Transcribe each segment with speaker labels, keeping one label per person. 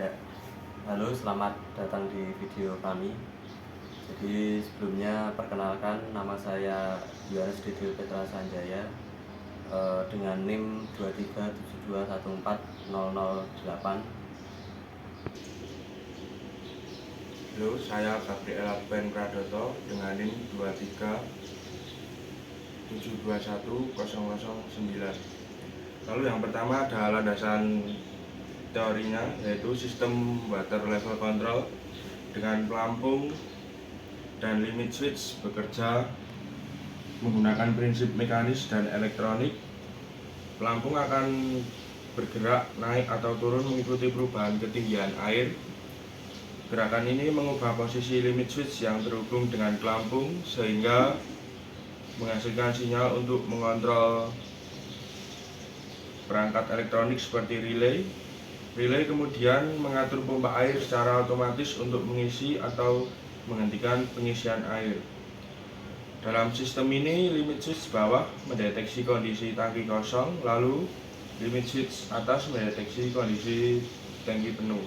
Speaker 1: Ya, halo, selamat datang di video kami. Jadi sebelumnya perkenalkan, nama saya Yohanes Didio Petra Sanjaya dengan NIM 237214008.
Speaker 2: Halo, saya Gabriel Ben Pradoto dengan NIM 237210009. Lalu yang pertama adalah landasan teorinya, yaitu sistem water level control dengan pelampung dan limit switch bekerja menggunakan prinsip mekanis dan elektronik. Pelampung akan bergerak naik atau turun mengikuti perubahan ketinggian air. Gerakan ini mengubah posisi limit switch yang terhubung dengan pelampung sehingga menghasilkan sinyal untuk mengontrol perangkat elektronik seperti relay. Relay kemudian mengatur pompa air secara otomatis untuk mengisi atau menghentikan pengisian air. Dalam sistem ini, limit switch bawah mendeteksi kondisi tangki kosong, lalu limit switch atas mendeteksi kondisi tangki penuh.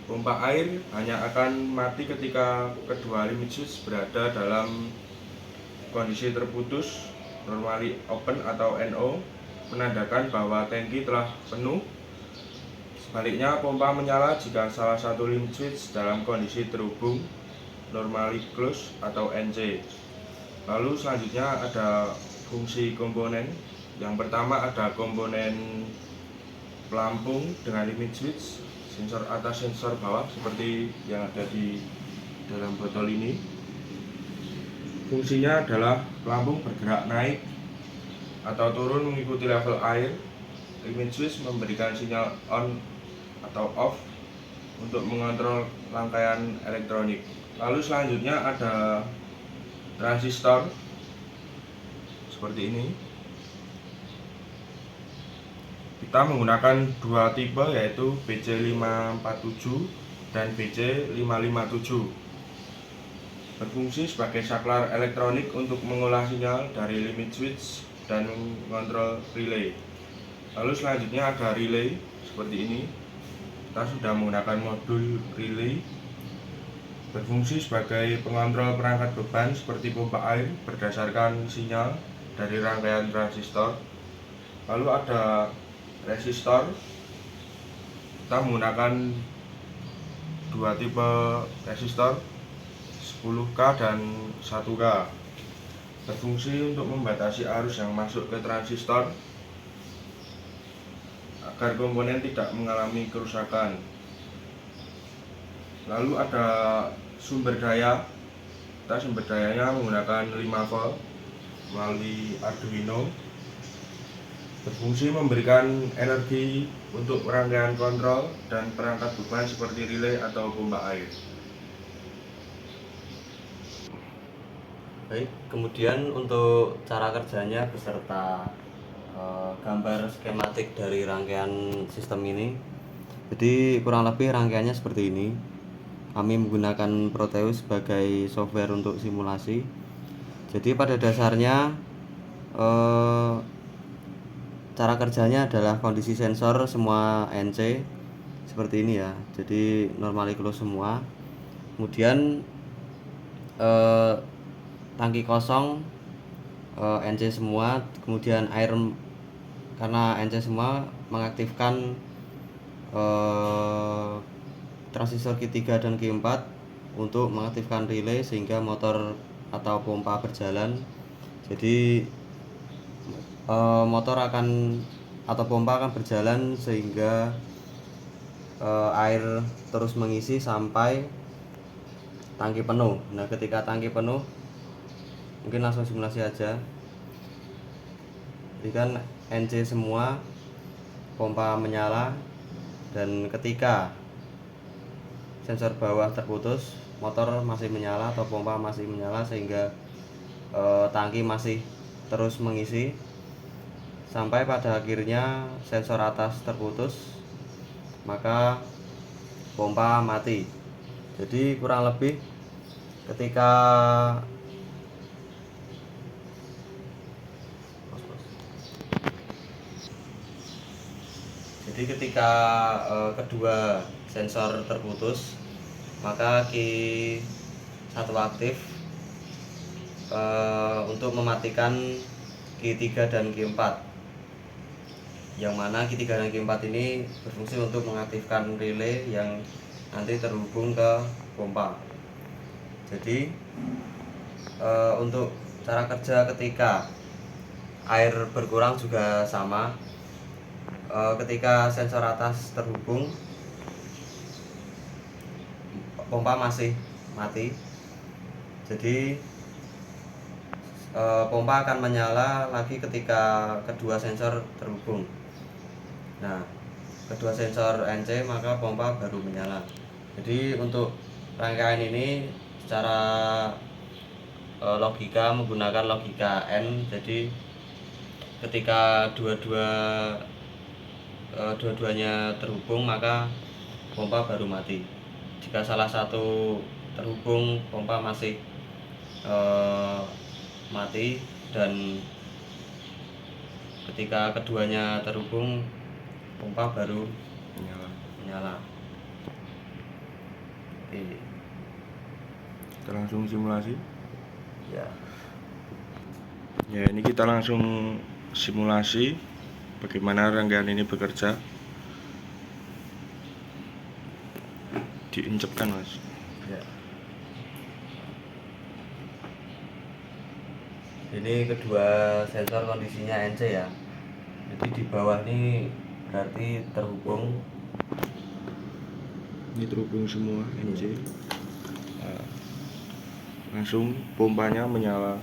Speaker 2: Pompa air hanya akan mati ketika kedua limit switch berada dalam kondisi terputus, normally open atau NO, menandakan bahwa tangki telah penuh. Sebaliknya, pompa menyala jika salah satu limit switch dalam kondisi terhubung, normally close atau NC. Lalu selanjutnya ada fungsi komponen. Yang pertama ada komponen pelampung dengan limit switch, sensor atas, sensor bawah seperti yang ada di dalam botol ini. Fungsinya adalah pelampung bergerak naik atau turun mengikuti level air. Limit switch memberikan sinyal on atau off untuk mengontrol rangkaian elektronik. Lalu selanjutnya ada transistor seperti ini. Kita menggunakan dua tipe, yaitu BC547 dan BC557. Berfungsi sebagai saklar elektronik untuk mengolah sinyal dari limit switch dan mengontrol relay. Lalu selanjutnya ada relay seperti ini. Kita sudah menggunakan modul relay, berfungsi sebagai pengontrol perangkat beban seperti pompa air berdasarkan sinyal dari rangkaian transistor. Lalu ada resistor. Kita menggunakan dua tipe resistor, 10K dan 1K. Berfungsi untuk membatasi arus yang masuk ke transistor agar komponen tidak mengalami kerusakan. Lalu ada sumber daya. Kita sumber dayanya menggunakan 5 volt melalui Arduino. Berfungsi memberikan energi untuk rangkaian kontrol dan perangkat beban seperti relay atau pompa air.
Speaker 1: Baik, kemudian untuk cara kerjanya beserta gambar skematik dari rangkaian sistem ini. Jadi kurang lebih rangkaiannya seperti ini. Kami menggunakan Proteus sebagai software untuk simulasi. Jadi pada dasarnya cara kerjanya adalah kondisi sensor semua NC seperti ini ya. Jadi normally close semua. Kemudian tangki kosong NC semua. Kemudian air, karena NC semua, mengaktifkan transistor Q3 dan Q4 untuk mengaktifkan relay sehingga motor atau pompa berjalan. Jadi motor akan atau pompa akan berjalan sehingga air terus mengisi sampai tangki penuh. Nah, ketika tangki penuh, mungkin langsung simulasi aja. Jadi kan NC semua, pompa menyala, dan ketika sensor bawah terputus, motor masih menyala atau pompa masih menyala sehingga tangki masih terus mengisi sampai pada akhirnya sensor atas terputus, maka pompa mati. Jadi kurang lebih ketika Jadi ketika kedua sensor terputus, maka Q1 aktif untuk mematikan Q3 dan Q4, yang mana Q3 dan Q4 ini berfungsi untuk mengaktifkan relay yang nanti terhubung ke pompa. Jadi untuk cara kerja ketika air berkurang juga sama. Ketika sensor atas terhubung, pompa masih mati, jadi pompa akan menyala lagi ketika kedua sensor terhubung. Nah, kedua sensor NC maka pompa baru menyala. Jadi untuk rangkaian ini secara logika menggunakan logika N. Jadi ketika dua-duanya terhubung maka pompa baru mati. Jika salah satu terhubung, pompa masih mati, dan ketika keduanya terhubung, pompa baru menyala. Oke.
Speaker 2: Kita langsung simulasi.
Speaker 1: Ya.
Speaker 2: Ya, ini kita langsung simulasi bagaimana rangkaian ini bekerja. Diincepkan, Mas.
Speaker 1: Ya. Ini kedua sensor kondisinya NC ya. Jadi di bawah ini berarti terhubung.
Speaker 2: Ini terhubung semua NC. Nah, langsung pompanya menyala.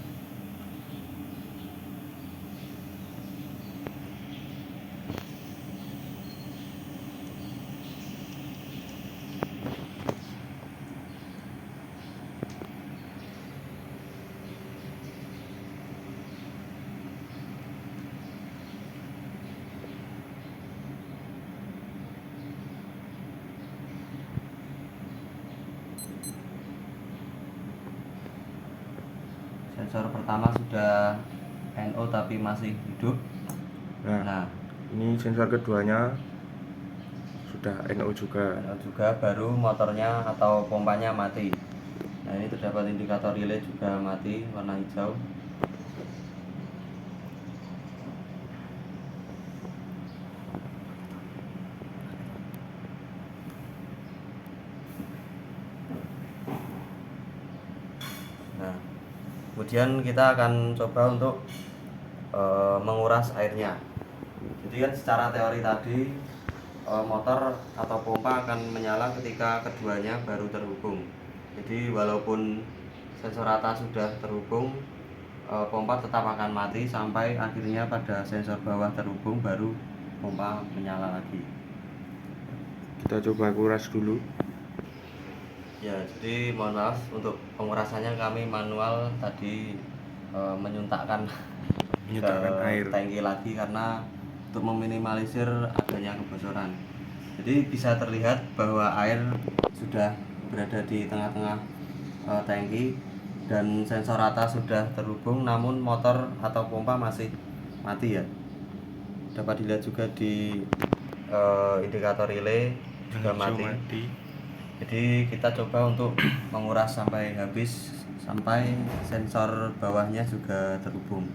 Speaker 1: Sensor pertama sudah NO tapi masih hidup.
Speaker 2: Nah, ini sensor keduanya sudah NO juga.
Speaker 1: NO juga, baru motornya atau pompanya mati. Nah, ini terdapat indikator relay juga mati warna hijau. Nah, kemudian kita akan coba untuk menguras airnya. Jadi kan secara teori tadi motor atau pompa akan menyala ketika keduanya baru terhubung. Jadi walaupun sensor atas sudah terhubung, pompa tetap akan mati sampai akhirnya pada sensor bawah terhubung baru pompa menyala lagi.
Speaker 2: Kita coba kuras dulu.
Speaker 1: Ya, jadi mohon maaf untuk pengurasannya kami manual tadi menyuntakkan
Speaker 2: air
Speaker 1: tangki lagi karena untuk meminimalisir adanya kebocoran. Jadi bisa terlihat bahwa air sudah berada di tengah-tengah tangki dan sensor atas sudah terhubung, namun motor atau pompa masih mati ya. Dapat dilihat juga di indikator relay juga mati. Jadi kita coba untuk menguras sampai habis, sampai sensor bawahnya juga terhubung.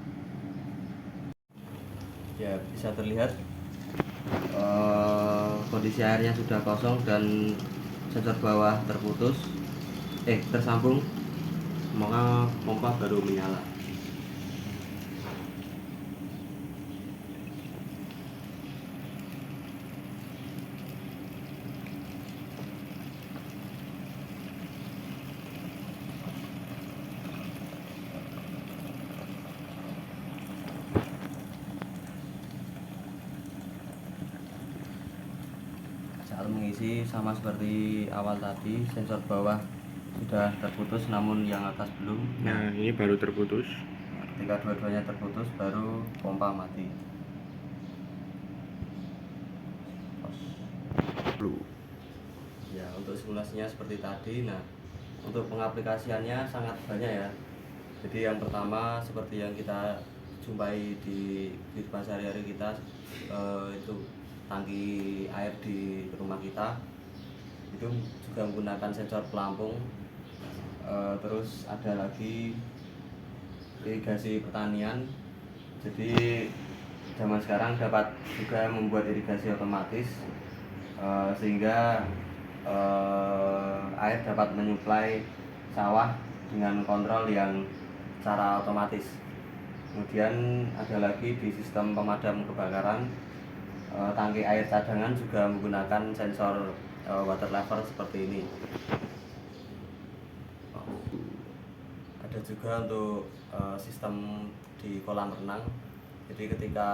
Speaker 1: Ya, bisa terlihat kondisi airnya sudah kosong dan sensor bawah tersambung, maka pompa baru menyala. Saat mengisi sama seperti awal tadi, sensor bawah sudah terputus namun yang atas belum.
Speaker 2: Nah, ini baru terputus.
Speaker 1: Ketika dua-duanya terputus baru pompa mati. Ya, untuk simulasinya seperti tadi. Nah, untuk pengaplikasiannya sangat banyak ya. Jadi yang pertama seperti yang kita jumpai di kehidupan sehari-hari kita, itu tangki air di rumah kita itu juga menggunakan sensor pelampung. Terus ada lagi irigasi pertanian, jadi zaman sekarang dapat juga membuat irigasi otomatis, sehingga air dapat menyuplai sawah dengan kontrol yang secara otomatis. Kemudian ada lagi di sistem pemadam kebakaran, tangki air cadangan juga menggunakan sensor water level seperti ini. Ada juga untuk sistem di kolam renang, jadi ketika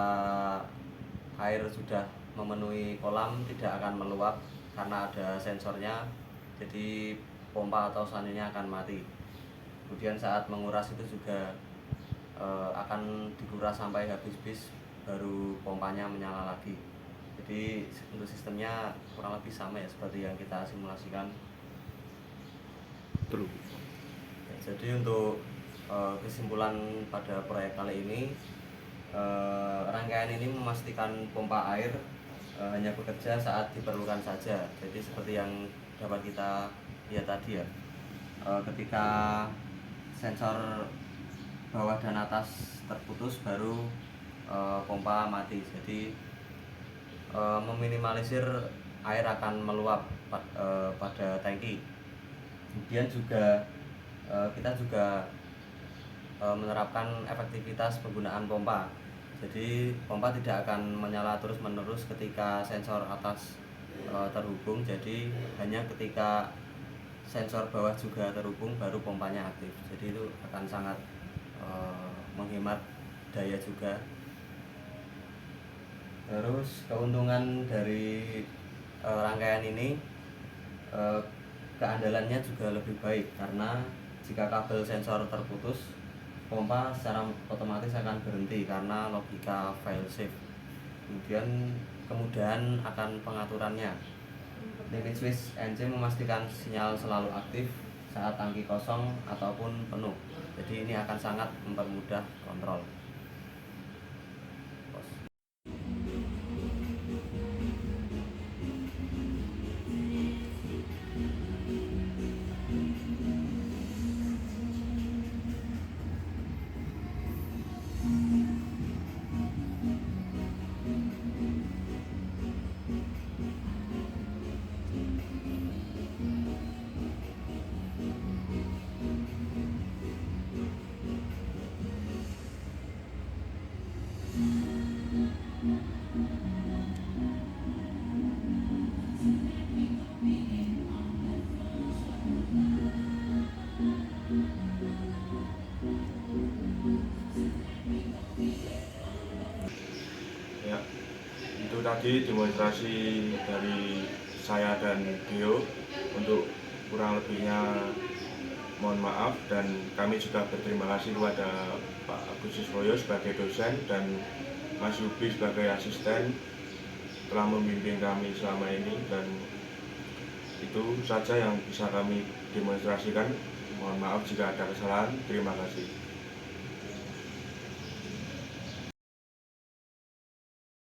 Speaker 1: air sudah memenuhi kolam tidak akan meluap karena ada sensornya, jadi pompa atau salinnya akan mati. Kemudian saat menguras itu juga akan dikuras sampai habis bis, baru pompanya menyala lagi. Jadi untuk sistemnya kurang lebih sama ya seperti yang kita simulasikan.
Speaker 2: True.
Speaker 1: Jadi untuk kesimpulan pada proyek kali ini, rangkaian ini memastikan pompa air hanya bekerja saat diperlukan saja. Jadi seperti yang dapat kita lihat tadi ya, ketika sensor bawah dan atas terputus baru pompa mati. Jadi meminimalisir air akan meluap pada tangki. Kemudian juga kita juga menerapkan efektivitas penggunaan pompa. Jadi pompa tidak akan menyala terus-menerus ketika sensor atas terhubung. Jadi hanya ketika sensor bawah juga terhubung baru pompanya aktif. Jadi itu akan sangat menghemat daya juga. Terus keuntungan dari rangkaian ini, keandalannya juga lebih baik karena jika kabel sensor terputus, pompa secara otomatis akan berhenti karena logika fail safe. Kemudian kemudahan akan pengaturannya. Limit switch NC memastikan sinyal selalu aktif saat tangki kosong ataupun penuh. Jadi ini akan sangat mempermudah kontrol.
Speaker 2: Ya, itu tadi demonstrasi dari saya dan Dio. Untuk kurang lebihnya mohon maaf, dan kami juga berterima kasih kepada Pak Agus Siswoyo sebagai dosen dan Mas Yubi sebagai asisten telah membimbing kami selama ini, dan itu saja yang bisa kami demonstrasikan. Mohon maaf jika ada kesalahan. Terima kasih.